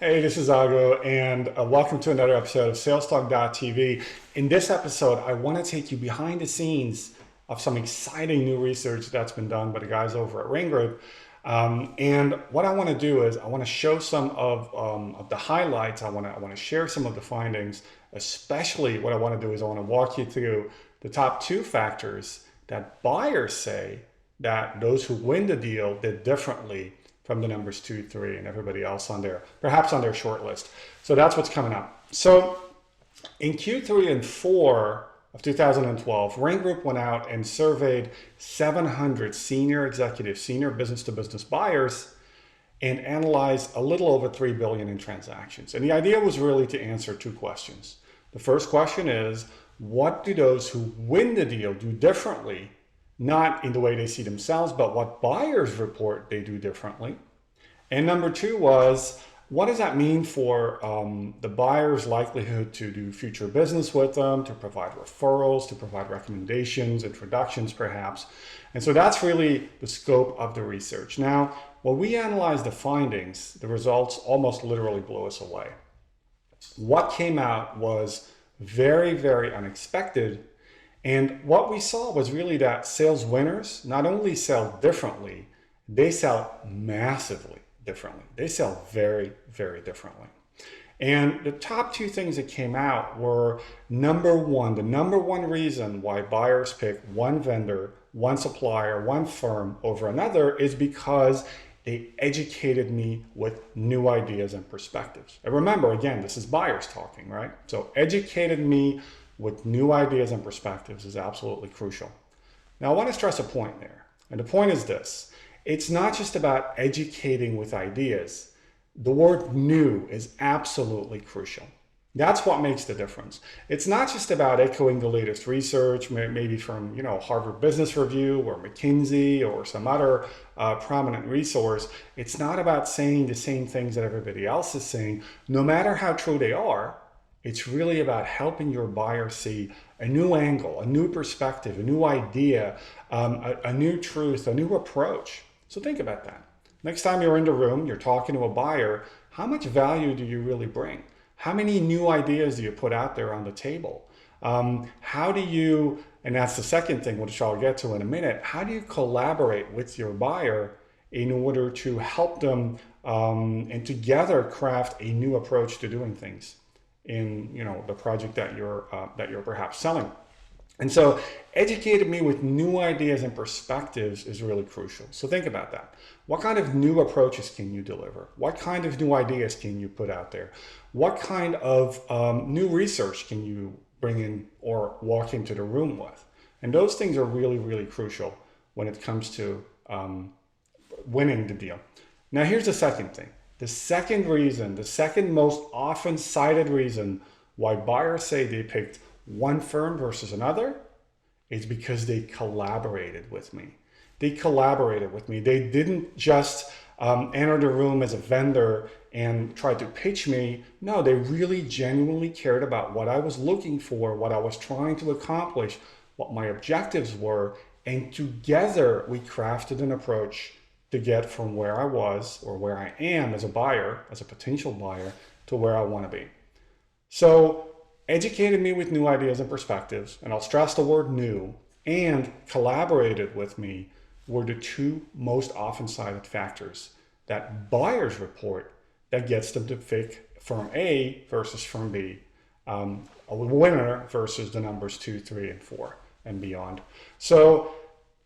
Hey, this is Ago, and welcome to another episode of SalesTalk.tv. In this episode, I want to take you behind the scenes of some exciting new research that's been done by the guys over at Ring Group. And what I want to do is I want to show some of the highlights. I want to share some of the findings. Especially, what I want to do is I want to walk you through the top two factors that buyers say that those who win the deal did differently from the numbers 2, 3, and everybody else on there, perhaps on their short list. So that's what's coming up. So in Q3 and 4 of 2012, Ring Group went out and surveyed 700 senior executives, senior business-to-business buyers, and analyzed a little over 3 billion in transactions. And the idea was really to answer two questions. The first question is, what do those who win the deal do differently? Not in the way they see themselves, but what buyers report they do differently. And number two was, what does that mean for the buyer's likelihood to do future business with them, to provide referrals, to provide recommendations, introductions perhaps. And so that's really the scope of the research. Now, when we analyzed the findings, the results almost literally blew us away. What came out was very, very unexpected. And what we saw was really that sales winners not only sell differently, they sell massively differently. They sell very, very differently. And the top two things that came out were, number one, the number one reason why buyers pick one vendor, one supplier, one firm over another is because they educated me with new ideas and perspectives. And remember, again, this is buyers talking, right? So educated me with new ideas and perspectives is absolutely crucial. Now, I want to stress a point there. And the point is this. It's not just about educating with ideas. The word new is absolutely crucial. That's what makes the difference. It's not just about echoing the latest research, maybe from Harvard Business Review or McKinsey or some other prominent resource. It's not about saying the same things that everybody else is saying, no matter how true they are. It's really about helping your buyer see a new angle, a new perspective, a new idea, a new truth, a new approach. So think about that. Next time you're in the room, you're talking to a buyer, how much value do you really bring? How many new ideas do you put out there on the table? How do you, and that's the second thing, which I'll get to in a minute, how do you collaborate with your buyer in order to help them and together craft a new approach to doing things in the project that you're perhaps selling? And so educated me with new ideas and perspectives is really crucial. So think about that. What kind of new approaches can you deliver? What kind of new ideas can you put out there? What kind of new research can you bring in or walk into the room with? And those things are really, really crucial when it comes to winning the deal. Now, here's the second thing. The second reason, the second most often cited reason why buyers say they picked one firm versus another is because they collaborated with me. They collaborated with me. They didn't just enter the room as a vendor and try to pitch me. No, they really genuinely cared about what I was looking for, what I was trying to accomplish, what my objectives were, and together we crafted an approach to get from where I was or where I am as a buyer, as a potential buyer, to where I want to be. So educated me with new ideas and perspectives, and I'll stress the word new, and collaborated with me were the two most often cited factors that buyers report that gets them to pick firm A versus firm B, a winner versus the numbers 2, 3, and 4 and beyond. So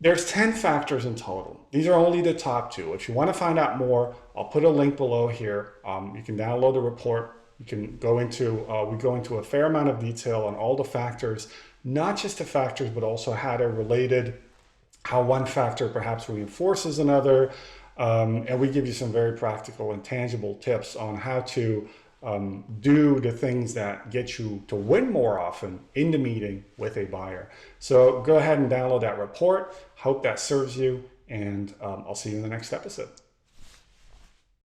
there's 10 factors in total. These are only the top two. If you want to find out more, I'll put a link below here. You can download the report. You can go into, we go into a fair amount of detail on all the factors, not just the factors, but also how they're related, how one factor perhaps reinforces another. And we give you some very practical and tangible tips on how to do the things that get you to win more often in the meeting with a buyer. So go ahead and download that report. Hope that serves you, and I'll see you in the next episode.